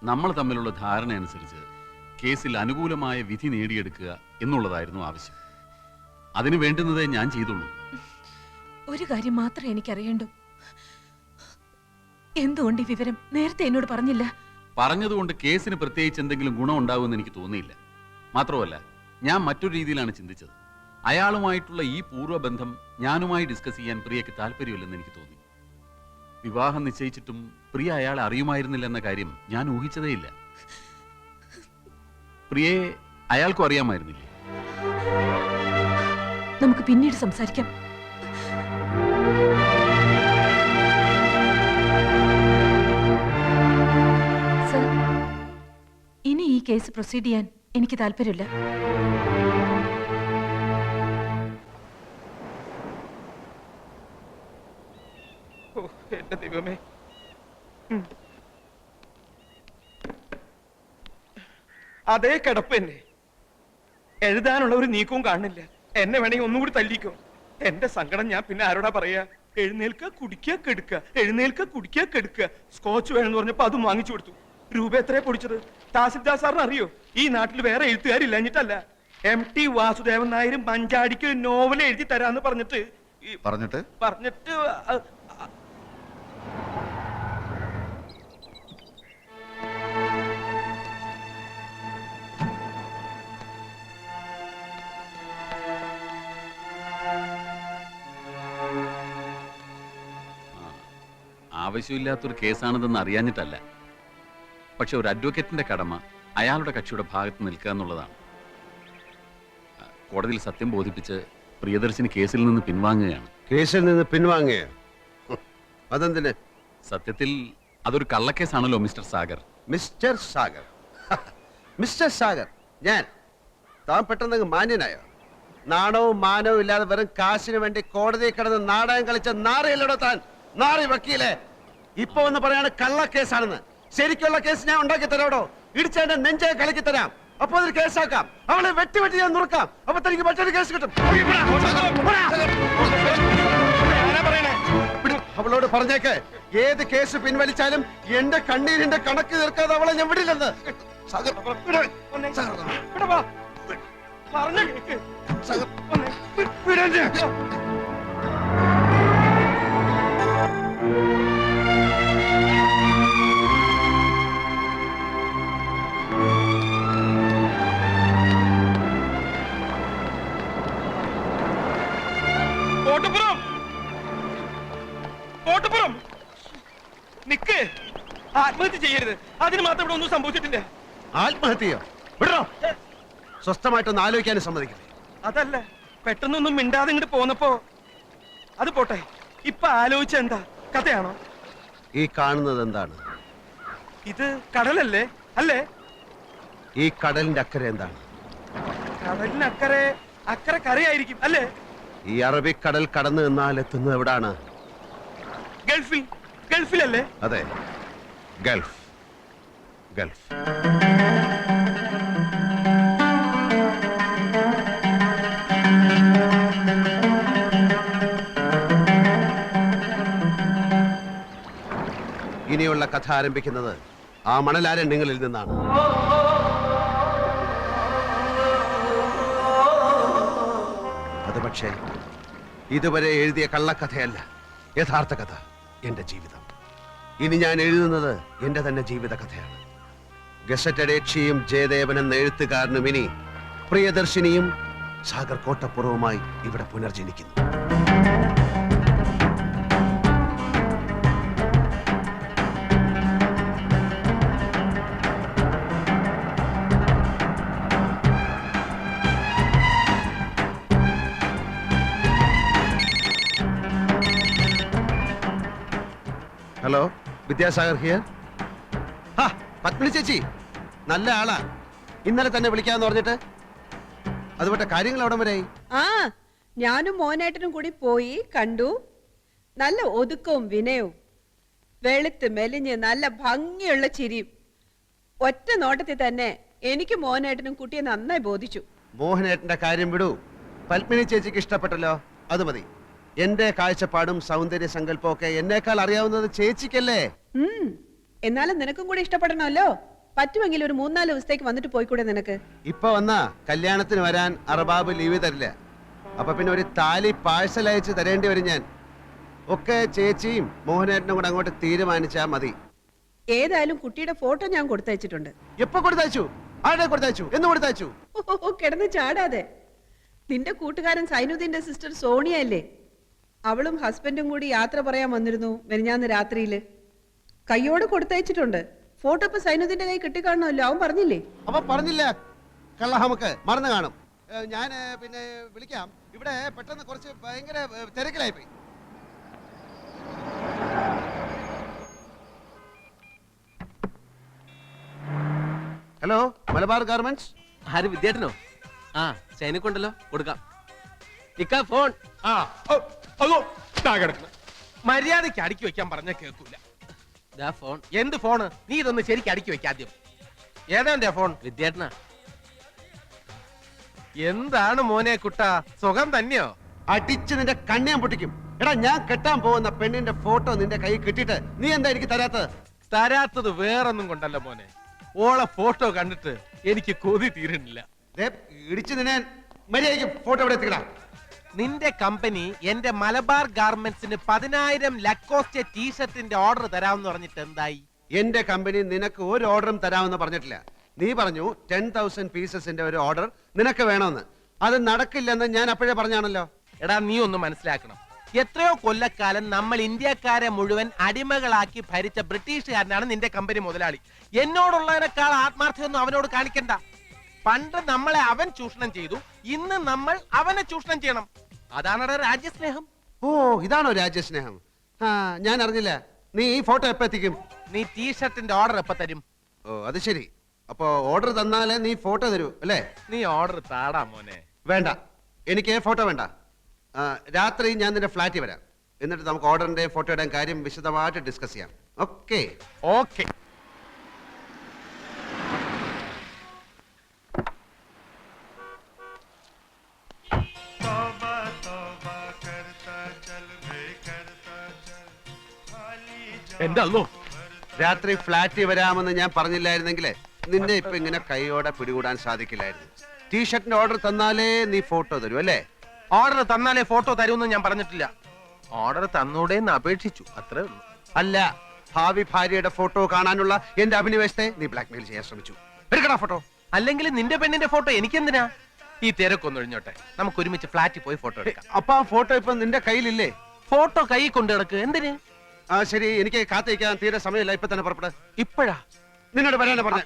നമ്മൾ തമ്മിലുള്ള ധാരണ അനുസരിച്ച് കേസിൽ അനുകൂലമായ വിധി നേടിയെടുക്കുക എന്നുള്ളതായിരുന്നു ആവശ്യം. അതിനു വേണ്ടുന്നതേ ഞാൻ ചെയ്തുള്ളൂ. ഒരു കാര്യം മാത്രമേ എനിക്കറിയണ്ടൂ. എന്തുകൊണ്ട് ഈ വിവരം നേരത്തെ എന്നോട് പറഞ്ഞില്ല? പറഞ്ഞതുകൊണ്ട് കേസിന് പ്രത്യേകിച്ച് എന്തെങ്കിലും ഗുണം ഉണ്ടാവുമെന്ന് എനിക്ക് തോന്നിയില്ല. മാത്രമല്ല, ഞാൻ മറ്റൊരു രീതിയിലാണ് ചിന്തിച്ചത്. അയാളുമായിട്ടുള്ള ഈ പൂർവ്വബന്ധം ഞാനുമായി ഡിസ്കസ് ചെയ്യാൻ പ്രിയക്ക് താല്പര്യമില്ലെന്ന് എനിക്ക് തോന്നി. വിവാഹം നിശ്ചയിച്ചിട്ടും പ്രിയ അയാളെ അറിയുമായിരുന്നില്ല എന്ന കാര്യം ഞാൻ ഊഹിച്ചതേയില്ല. പ്രിയയെ അയാൾക്കും അറിയാമായിരുന്നില്ലേ? നമുക്ക് പിന്നീട് സംസാരിക്കാം. സർ, ഇനി ഈ കേസ് പ്രൊസീഡ് ചെയ്യാൻ എനിക്ക് താല്പര്യമില്ല. എന്റെ ദൈവമേ, അതേ കിടപ്പ് തന്നെ. എഴുതാനുള്ള ഒരു നീക്കവും കാണുന്നില്ല. എന്നെ വേണമെങ്കിൽ ഒന്നുകൂടി തല്ലിക്കോ. എന്റെ സങ്കടം ഞാൻ പിന്നെ ആരോടാ പറയാ? എഴുന്നേൽക്ക, കുടിക്കുക, കെടുക്കുക, എഴുന്നേൽക്ക, കുടിക്കുക, കെടുക്കുക. സ്കോച്ച് വേണമെന്ന് പറഞ്ഞപ്പോ അതും വാങ്ങിച്ചു കൊടുത്തു. രൂപ എത്രയാ പൊടിച്ചത്? തഹസിൽദാർ സാറിന് അറിയോ? ഈ നാട്ടിൽ വേറെ എഴുത്തുകാരില്ലഞ്ഞിട്ടല്ല. MT വാസുദേവൻ നായരും മഞ്ചാടിക്ക് നോവൽ എഴുതി തരാന്ന് പറഞ്ഞിട്ട് ആവശ്യമില്ലാത്തൊരു കേസാണിതെന്ന് അറിയാഞ്ഞിട്ടല്ല. പക്ഷെ ഒരു അഡ്വക്കേറ്റിന്റെ കടമ അയാളുടെ കക്ഷിയുടെ ഭാഗത്ത് നിൽക്കുക എന്നുള്ളതാണ്. കോടതിയിൽ സത്യം ബോധിപ്പിച്ച് പ്രിയദർശിനി കേസിൽ നിന്ന് പിൻവാങ്ങുകയാണ്. കേസിൽ നിന്ന് പിൻവാങ്ങുകയോ? അതെന്തിന്? സത്യത്തിൽ അതൊരു കള്ളക്കേസാണല്ലോ mister Sagar. Mister Sagar? Mister Sagar ഞാൻ? താൻ പെട്ടെന്ന് മാന്യനായോ? നാണവും മാനവും ഇല്ലാതെ വെറും കാശിന് വേണ്ടി കോടതിയിൽ കിടന്ന് നാടകം കളിച്ച നാറിയല്ലടോ താൻ. നാറി വക്കീലെ, ഇപ്പൊ ഒന്ന് പറയാണ് കള്ളക്കേസാണെന്ന്. ശരിക്കുള്ള കേസ് ഞാൻ ഉണ്ടാക്കി തരാടോ. ഇടിച്ചതിന്റെ നെഞ്ചെ കളിക്കി തരാം. അപ്പൊ അതൊരു കേസാക്കാം. അവളെ വെട്ടി ഞാൻ നുറുക്കാം. അപ്പൊ തനിക്ക് മറ്റൊരു കേസ് കിട്ടും. അവളോട് പറഞ്ഞേക്ക്, ഏത് കേസ് പിൻവലിച്ചാലും എന്റെ കണ്ണീരിന്റെ കണക്ക് തീർക്കാതെ അവളെ ഞാൻ വിടില്ലെന്ന്. നിക്ക്, ആത്മഹത്യ ചെയ്യരുത്. അതിന് മാത്രം ഇവിടെ ഒന്നും സംഭവിച്ചിട്ടില്ല. ആത്മഹത്യയോ? വിടോ. സ്വസ്ഥമായിട്ടൊന്ന് ആലോചിക്കാനും സമ്മതിക്കില്ലേ? അതല്ല, പെട്ടെന്നൊന്നും മിണ്ടാതെ ഇങ്ങോട്ട് പോന്നപ്പോ. അത് പോട്ടെ, ഇപ്പൊ ആലോചിച്ച എന്താ? കഥയാണോ? ഈ കാണുന്നത് എന്താണ്? ഇത് കടലല്ലേ? അല്ലേ? ഈ കടലിന്റെ അക്കരെ എന്താണ്? കടലിനക്കരെ അക്കരെ കരയായിരിക്കും അല്ലേ? ഈ അറബിക്കടൽ കടന്നു നിന്നാൽ എത്തുന്നത് എവിടാണ്? ഗൾഫിൽ. ഗൾഫിലല്ലേ? അതെ, ഗൾഫ്. ഗൾഫ്. ഇനിയുള്ള കഥ ആരംഭിക്കുന്നത് ആ മണലാരണ്യങ്ങളിൽ നിന്നാണ്. അത് പക്ഷേ ഇതുവരെ എഴുതിയ കള്ളക്കഥയല്ല, യഥാർത്ഥ കഥ. എന്റെ ജീവിതം. ഇനി ഞാൻ എഴുതുന്നത് എന്റെ തന്നെ ജീവിത കഥയാണ്. ഗസറ്റഡ് യക്ഷിയും ജയദേവൻ എന്ന എഴുത്തുകാരനും ഇനി പ്രിയദർശിനിയും സാഗർ കോട്ടപ്പുറവുമായി ഇവിടെ പുനർജനിക്കുന്നു. Hello, Vidyasagar here. പത്മിനി ചേച്ചി നല്ല ആളാ. ഇന്നലെ തന്നെ വിളിക്കാന്ന് പറഞ്ഞിട്ട് അതുപോലെ കാര്യങ്ങൾ അവിടെ വരെയായി. ഞാനും മോനേട്ടനും കൂടി പോയി കണ്ടു. നല്ല ഒതുക്കവും വിനയവും, വെളുത്ത് മെലിഞ്ഞ് നല്ല ഭംഗിയുള്ള ചിരിയും. ഒറ്റ നോട്ടത്തിൽ തന്നെ എനിക്ക് മോനേട്ടനും കുട്ടിയെ നന്നായി ബോധിച്ചു. മോഹനേട്ടന്റെ കാര്യം വിടൂ. പത്മിനി ചേച്ചിക്ക് ഇഷ്ടപ്പെട്ടല്ലോ, അത് മതി. എന്റെ കാഴ്ചപ്പാടും സൗന്ദര്യ സങ്കല്പവും ഒക്കെ എന്നേക്കാൾ അറിയാവുന്നത് ചേച്ചിക്കല്ലേ? എന്നാലും നിനക്കും കൂടി ഇഷ്ടപ്പെടണമല്ലോ. പറ്റുമെങ്കിൽ ഒരു 3-4 ദിവസത്തേക്ക് വന്നിട്ട് പോയിക്കൂടെ നിനക്ക്? ഇപ്പൊ വന്നാ കല്യാണത്തിന് വരാൻ അറബാബ് ലീവ് തരില്ല. അപ്പൊ പിന്നെ ഒരു താലി പാഴ്സൽ അയച്ച് തരേണ്ടി വരും ഞാൻ. ഒക്കെ ചേച്ചിയും മോഹനേട്ടനും കൂടെ അങ്ങോട്ട് തീരുമാനിച്ചാ മതി. ഏതായാലും കുട്ടിയുടെ ഫോട്ടോ ഞാൻ കൊടുത്തയച്ചിട്ടുണ്ട്. എപ്പോ കൊടുത്തയച്ചു? ആരുടെ കൊടുത്തയച്ചു? എന്ന് കൊടുത്തയച്ചു? ഓ, കിടന്ന് ചാടാതെ. നിന്റെ കൂട്ടുകാരൻ സൈനുദ്ദീന്റെ സിസ്റ്റർ സോണിയ അല്ലേ? അവളും ഹസ്ബൻഡും കൂടി യാത്ര പറയാൻ വന്നിരുന്നു മെനിഞ്ഞാന്ന് രാത്രിയില്. കയ്യോട് കൊടുത്തയച്ചിട്ടുണ്ട്. ഫോട്ടോ ഇപ്പൊ സൈനുദ്ദീന്റെ കൈ കിട്ടിക്കാണല്ലോ. അവൻ പറഞ്ഞില്ലേ? അപ്പൊ പറഞ്ഞില്ല കള്ള നമുക്ക് മറന്നു കാണും. ഞാൻ പിന്നെ വിളിക്കാം. ഇവിടെ പെട്ടെന്ന് കുറച്ച് ഭയങ്കര തിരക്കിലായി പോയി. Hello, Malabar garments. ആര് വിദ്യാർത്ഥനോ? ആ ചൈനക്കുണ്ടല്ലോ, കൊടുക്കാം. ഇക്ക ഫോൺ. ആ അതോ കിടക്കുന്നു. മര്യാദയ്ക്ക് അടുക്കി വെക്കാൻ പറഞ്ഞ കേൾക്കൂല. ദാ ഫോൺ. എന്ത് ഫോണ്? നീ ഇതൊന്ന് ശരിക്കും അടുക്കി വെക്കാദ്യം. ഏതാ ഫോൺ? വിദ്യാർത്ഥന. എന്താണ് മോനെ കുട്ടാ, സുഖം തന്നെയോ? അടിച്ച് നിന്റെ കണ്ണിയാൻ പൊട്ടിക്കും. എടാ, ഞാൻ കെട്ടാൻ പോകുന്ന പെണ്ണിന്റെ ഫോട്ടോ നിന്റെ കൈ കിട്ടിയിട്ട് നീ എന്താ എനിക്ക് തരാത്തത്? തരാത്തത് വേറൊന്നും കൊണ്ടല്ല മോനെ, ഓളെ ഫോട്ടോ കണ്ടിട്ട് എനിക്ക് കൊതി തീരുന്നില്ല. ഇടിച്ച് നിന്നെ മര്യാദയ്ക്ക് ഫോട്ടോ ഇവിടെ എത്തിക്കടാ. നിന്റെ കമ്പനി എന്റെ മലബാർ ഗാർമെന്റ്സിന് 10,000 ലക്കോസ്റ്റ് ടീഷർട്ടിന്റെ ഓർഡർ തരാമെന്ന് പറഞ്ഞിട്ട് എന്തായി? എന്റെ കമ്പനി നിനക്ക് ഒരു ഓർഡറും തരാമെന്ന് പറഞ്ഞിട്ടില്ല. നീ പറഞ്ഞു 10,000 പീസസിന്റെ ഒരു ഓർഡർ നിനക്ക് വേണമെന്ന്. അത് നടക്കില്ലെന്ന് ഞാൻ അപ്പോഴേ പറഞ്ഞാണല്ലോ. എടാ, നീ ഒന്ന് മനസ്സിലാക്കണം. എത്രയോ കൊല്ലക്കാലം നമ്മൾ ഇന്ത്യക്കാരെ മുഴുവൻ അടിമകളാക്കി ഭരിച്ച ബ്രിട്ടീഷുകാരനാണ് നിന്റെ കമ്പനി മുതലാളി. എന്നോടുള്ളതിനേക്കാൾ ആത്മാർത്ഥ്യമൊന്നും അവനോട് കാണിക്കണ്ട. പണ്ട് നമ്മളെ അവൻ ചൂഷണം ചെയ്തു, ഇന്ന് നമ്മൾ അവനെ ചൂഷണം ചെയ്യണം. അതാണ് രാജ്യസ്നേഹം. ഓ, ഇതാണോ രാജ്യസ്നേഹം? ആ, ഞാൻ അറിഞ്ഞില്ല. നീ ഈ ഫോട്ടോ എപ്പോ എത്തിക്കും? നീ ടീഷർട്ടിന്റെ ഓർഡർ എപ്പോ തരും? ഓ, അത് ശരി. അപ്പോ ഓർഡർ തന്നാലേ നീ ഫോട്ടോ തരൂ അല്ലേ? നീ ഓർഡർ താടാ മോനെ. വേണ്ട, എനിക്ക് ഫോട്ടോ വേണ്ട. രാത്രി ഞാൻ നിന്റെ ഫ്ലാറ്റിൽ വരാം. എന്നിട്ട് നമുക്ക് ഓർഡറിന്റെ ഫോട്ടോയുടെ കാര്യം വിശദമായിട്ട് ഡിസ്കസ് ചെയ്യാം. ഓക്കെ? ഓക്കെ. എന്റെ അല്ലോ, രാത്രി ഫ്ലാറ്റിൽ വരാമെന്ന് ഞാൻ പറഞ്ഞില്ലായിരുന്നെങ്കിലേ നിന്നെ ഇപ്പൊ ഇങ്ങനെ കൈയോടെ പിടികൂടാൻ സാധിക്കില്ലായിരുന്നു. ടീഷർട്ടിന്റെ ഓർഡർ തന്നാലേ നീ ഫോട്ടോ തരൂ അല്ലേ? ഓർഡർ തന്നാലേ ഫോട്ടോ തരുമെന്ന് ഞാൻ പറഞ്ഞിട്ടില്ല. ഓർഡർ തന്നൂടേന്ന് അപേക്ഷിച്ചു, അത്രേ ഉള്ളൂ. അല്ല, ഭാവി ഭാര്യയുടെ ഫോട്ടോ കാണാനുള്ള എന്റെ അഭിനിവേശത്തെ നീ ബ്ലാക്ക്മെയിൽ ചെയ്യാൻ ശ്രമിച്ചു. എടുക്കടാ ഫോട്ടോ. അല്ലെങ്കിൽ നിന്റെ പെണ്ണിന്റെ ഫോട്ടോ എനിക്കെന്തിനാ? ഈ തിരക്കൊന്നും ഒഴിഞ്ഞോട്ടെ, നമുക്ക് ഒരുമിച്ച് ഫ്ലാറ്റിൽ പോയി ഫോട്ടോ എടുക്കാം. അപ്പൊ ആ ഫോട്ടോ ഇപ്പൊ നിന്റെ കയ്യിലില്ലേ? ഫോട്ടോ കൈ കൊണ്ട് കിടക്ക്. എന്തിന്? ആ ശരി, എനിക്ക് കാത്തിരിക്കാൻ തീരെ സമയമില്ല. ഇപ്പൊ തന്നെ പുറപ്പെടാ. ഇപ്പോഴാ? നിന്നോട് പറയാനാ പറഞ്ഞ.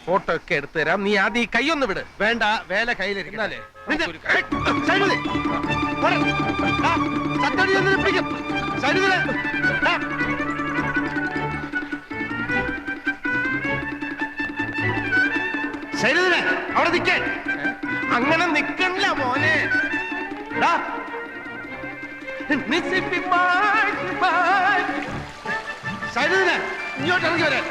ഫോട്ടോ ഒക്കെ എടുത്തു തരാം. നീ ആദ്യം ഈ കൈ ഒന്ന് വിട്. വേണ്ട, വേല കയ്യിലിരിക്കുന്നാലേ. അവിടെ നിൽക്കാൻ അങ്ങനെ നിക്കണില്ല മോനെ. ഇങ്ങോട്ട് ഇറങ്ങി വരാൻ.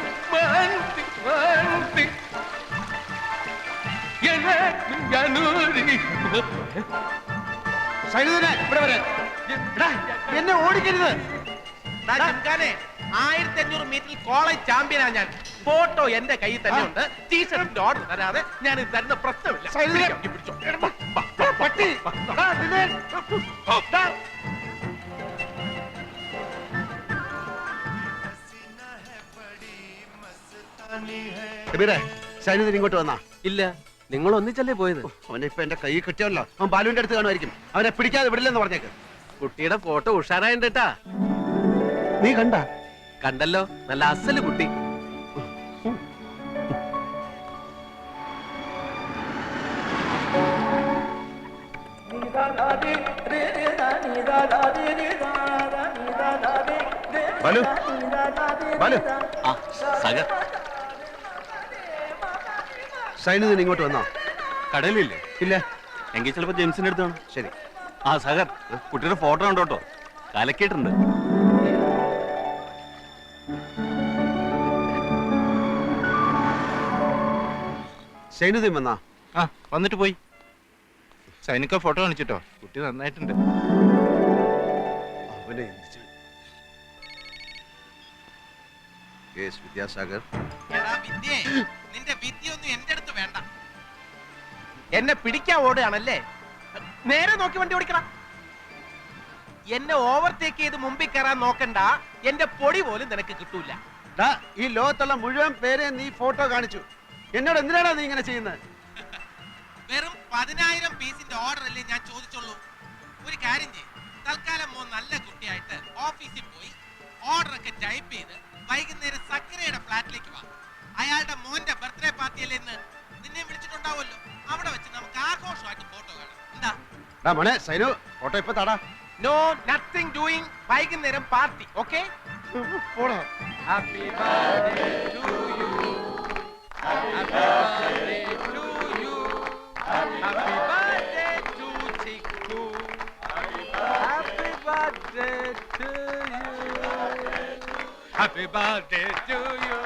ഇവിടെ വരാൻ. എന്നെ ഓടിക്കരുത്. 1500 മീറ്ററിൽ കോളേജ് ചാമ്പ്യനാ ഞാൻ. ഫോട്ടോ എന്റെ കയ്യിൽ തന്നെ ഉണ്ട്. ടീഷർട്ടിന്റെ ഓർഡർ തരാതെ ഞാൻ ഇത് തരുന്ന പ്രശ്നമില്ല. പട്ടി. സൈനുദ്ദീൻ ഇങ്ങോട്ട് വന്നാ? ഇല്ല, നിങ്ങൾ ഒന്നിച്ചല്ലേ പോയത്? അവനെ ഇപ്പൊ എന്റെ കൈ കിട്ടിയല്ലോ. അവൻ ബാലുവിന്റെ അടുത്ത് കാണുമായിരിക്കും. അവനെ പിടിക്കാതെ വിടില്ലെന്ന് പറഞ്ഞേക്ക്. കുട്ടിയുടെ ഫോട്ടോ ഉഷാറായിട്ടാ. നീ കണ്ട? കണ്ടല്ലോ, നല്ല അസല് കുട്ടി. ബാലു, ബാലു. ആ സഗർ, സൈനുദ്ദീൻ ഇങ്ങോട്ട് വന്നോ? കടലില്ലേ? ഇല്ല. എങ്കിൽ ചിലപ്പോ ജെയിംസിന്റെ അടുത്താണ്. ശരി. ആ സഹർ, കുട്ടിയുടെ ഫോട്ടോ ഉണ്ടോ കേട്ടോ? കലക്കിയിട്ടുണ്ട്. സൈനുദ്ദീൻ വന്നാ? ആ, വന്നിട്ട് പോയി. സൈനിക ഫോട്ടോ കാണിച്ചിട്ടോ? കുട്ടി നന്നായിട്ടുണ്ട്. അവനെ എന്ത് ചെയ്യും? യെസ് വിദ്യാസാഗർ. നിന്റെ വിദ്യയൊന്നും എന്റെ അടുത്ത് വേണ്ട. എന്നെ പിടിക്കാൻ ഓടുകയാണല്ലേ? നേരെ നോക്കി വണ്ടി ഓടിക്കണം. എന്നെ ഓവർടേക്ക് ചെയ്ത് മുമ്പിൽ കയറാൻ നോക്കണ്ട. എന്റെ പൊടി പോലും നിനക്ക് കിട്ടൂല. ദാ, ഈ ലോകത്തുള്ള മുഴുവൻ പേരെ നീ ഫോട്ടോ കാണിച്ചു. എന്നോട് എന്തിനാണ് നീ ഇങ്ങനെ ചെയ്യുന്നത്? വെറും 10,000 പീസിന്റെ ഓർഡർ അല്ലേ ഞാൻ ചോദിച്ചുള്ളൂ. ഒരു കാര്യം ചെയ്യും, തൽക്കാലം മോൻ നല്ല കുട്ടിയായിട്ട് ഓഫീസിൽ പോയി ഓർഡർ ഒക്കെ ടൈപ്പ് ചെയ്ത് വൈകുന്നേരം സക്കരയുടെ ഫ്ലാറ്റിലേക്ക് വാ. അയാളുടെ മോന്റെ ബർത്ത്ഡേ പാർട്ടിയല്ലേ ഇന്ന്, നിന്നെ വിളിച്ചിട്ടുണ്ടാവുമല്ലോ. അവിടെ വെച്ച് നമുക്ക് ആഘോഷമായിട്ട് ഫോട്ടോ കാണാം. എന്താ മോനെ സൈനു, ഫോട്ടോ ഇപ്പൊ താടാ. No nothing doing. വൈകുന്നേരം party. Okay? Happy birthday to you. Happy birthday to you. Happy birthday to Chikku. Happy birthday to you. Happy birthday to you.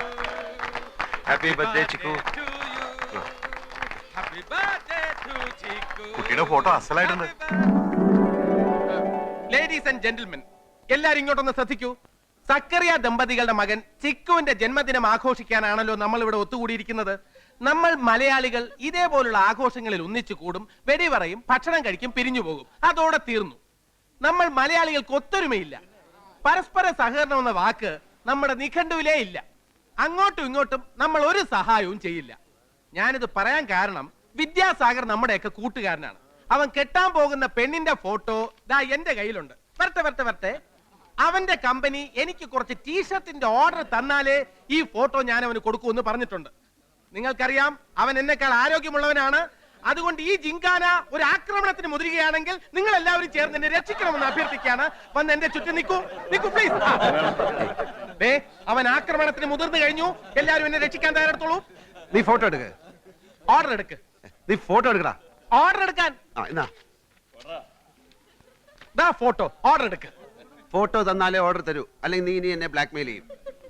Happy birthday Chikku. Happy birthday to Chikku. കുട്ടിയുടെ photo അസലായിട്ടുണ്ട്. Ladies and gentlemen, എല്ലാരും ഇങ്ങോട്ടൊന്ന് ശ്രദ്ധിക്കൂ. സക്കറിയ ദമ്പതികളുടെ മകൻ ചിക്കുവിന്റെ ജന്മദിനം ആഘോഷിക്കാനാണല്ലോ നമ്മൾ ഇവിടെ ഒത്തുകൂടിയിരിക്കുന്നത്. നമ്മൾ മലയാളികൾ ഇതേപോലുള്ള ആഘോഷങ്ങളിൽ ഒന്നിച്ചു കൂടും, വെടി പറയും, ഭക്ഷണം കഴിക്കും, പിരിഞ്ഞു പോകും. അതോടെ തീർന്നു. നമ്മൾ മലയാളികൾക്ക് ഒത്തൊരുമയില്ല. പരസ്പര സഹകരണം എന്ന വാക്ക് നമ്മുടെ നിഘണ്ടുവിലേ ഇല്ല. അങ്ങോട്ടും ഇങ്ങോട്ടും നമ്മൾ ഒരു സഹായവും ചെയ്യില്ല. ഞാനിത് പറയാൻ കാരണം വിദ്യാസാഗർ നമ്മുടെയൊക്കെ കൂട്ടുകാരനാണ്. അവൻ കെട്ടാൻ പോകുന്ന പെണ്ണിന്റെ ഫോട്ടോ ദാ എന്റെ കയ്യിലുണ്ട്. വരട്ടെ. അവന്റെ കമ്പനി എനിക്ക് കുറച്ച് ടീഷർട്ടിന്റെ ഓർഡർ തന്നാലേ ഈ ഫോട്ടോ ഞാൻ അവന് കൊടുക്കൂന്ന് പറഞ്ഞിട്ടുണ്ട്. നിങ്ങൾക്കറിയാം, അവൻ എന്നെക്കാൾ ആരോഗ്യമുള്ളവനാണ്. അതുകൊണ്ട് ഈ ജിങ്കാന ഒരു ആക്രമണത്തിന് മുതിരുകയാണെങ്കിൽ നിങ്ങൾ എല്ലാവരും ചേർന്ന് എന്നെ രക്ഷിക്കണമെന്ന് അഭ്യർത്ഥിക്കുകയാണ്. വന്ന് എന്റെ ചുറ്റും നിൽക്കൂ പ്ലീസ്. അവൻ ആക്രമണത്തിന് മുതിർന്നു കഴിഞ്ഞു. എല്ലാവരും എന്നെ രക്ഷിക്കാൻ തയ്യാറെടുത്തോളൂ. നീ ഫോട്ടോ എടുക്ക. ഓർഡർ എടുക്ക്. നീ ഫോട്ടോ എടുക്കടാ. ഓർഡർ എടുക്കാൻ. ഫോട്ടോ ഓർഡർ എടുക്ക്. ഫോട്ടോ തന്നാലേ ഓർഡർ തരൂ, അല്ലെങ്കിൽ നീ ഇനി എന്നെ ബ്ലാക്ക് മെയിൽ ചെയ്യും.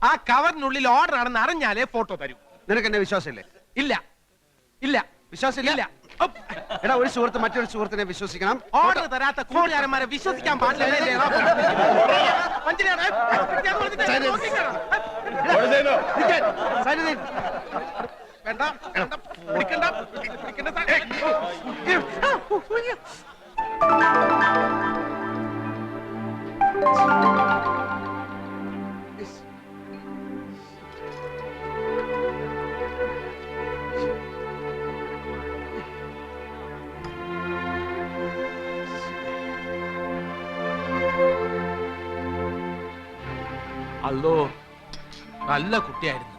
ആ കവറിനുള്ളിൽ ഓർഡർ ആണെന്ന് അറിഞ്ഞാലേ ഫോട്ടോ തരൂ. നിനക്ക് എന്നെ വിശ്വാസമില്ലേ? ഇല്ല. വിശ്വാസമില്ല? എടാ, ഒരു സുഹൃത്ത് മറ്റൊരു സുഹൃത്തിനെ വിശ്വസിക്കണം. ഓർഡർ തരാത്ത കൂട്ടുകാരന്മാരെ വിശ്വസിക്കാൻ പാടില്ല. അല്ലോ, നല്ല കുട്ടിയായിരുന്നു.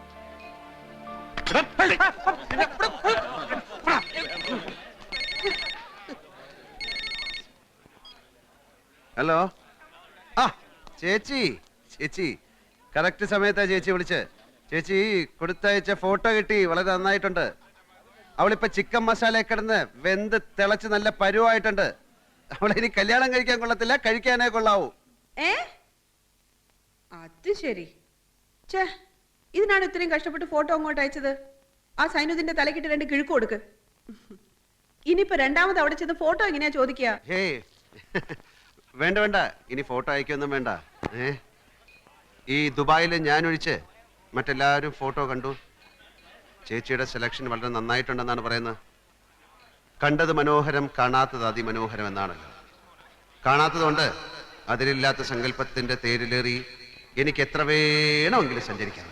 ഹലോ. ആ ചേച്ചി കറക്റ്റ് സമയത്താ ചേച്ചി വിളിച്ച്. ചേച്ചി കൊടുത്തയച്ച ഫോട്ടോ കിട്ടി, വളരെ നന്നായിട്ടുണ്ട്. അവളിപ്പോ ചിക്കൻ മസാല കിടന്ന് വെന്ത് തിളച്ച് നല്ല പരുവായിട്ടുണ്ട്. അവളിനി കല്യാണം കഴിക്കാൻ കൊള്ളത്തില്ല, കഴിക്കാനേ കൊള്ളാവൂ. അത് ശരി. ഛേ, ഇതിനാണ് ഇത്രയും കഷ്ടപ്പെട്ട് ഫോട്ടോ അങ്ങോട്ട് അയച്ചത്. ആ സൈനുദിന്റെ തലക്കിട്ട് 2 കിഴുക്ക് കൊടുക്ക്. ഇനിയിപ്പോ രണ്ടാമത് അവിടെ ചെന്ന് ഫോട്ടോ എങ്ങനെയാ ചോദിക്കുക? ഹേ വേണ്ട, ഇനി ഫോട്ടോ അയക്കൊന്നും വേണ്ട. ഈ ദുബായിൽ ഞാൻ ഒഴിച്ച് മറ്റെല്ലാവരും ഫോട്ടോ കണ്ടു. ചേച്ചിയുടെ സെലക്ഷൻ വളരെ നന്നായിട്ടുണ്ടെന്നാണ് പറയുന്നത്. കണ്ടത് മനോഹരം, കാണാത്തത് അതിമനോഹരം എന്നാണല്ലോ. കാണാത്തതുകൊണ്ട് അതിലില്ലാത്ത സങ്കല്പത്തിന്റെ തേരിലേറി എനിക്ക് എത്ര വേണമെങ്കിലും സഞ്ചരിക്കാം.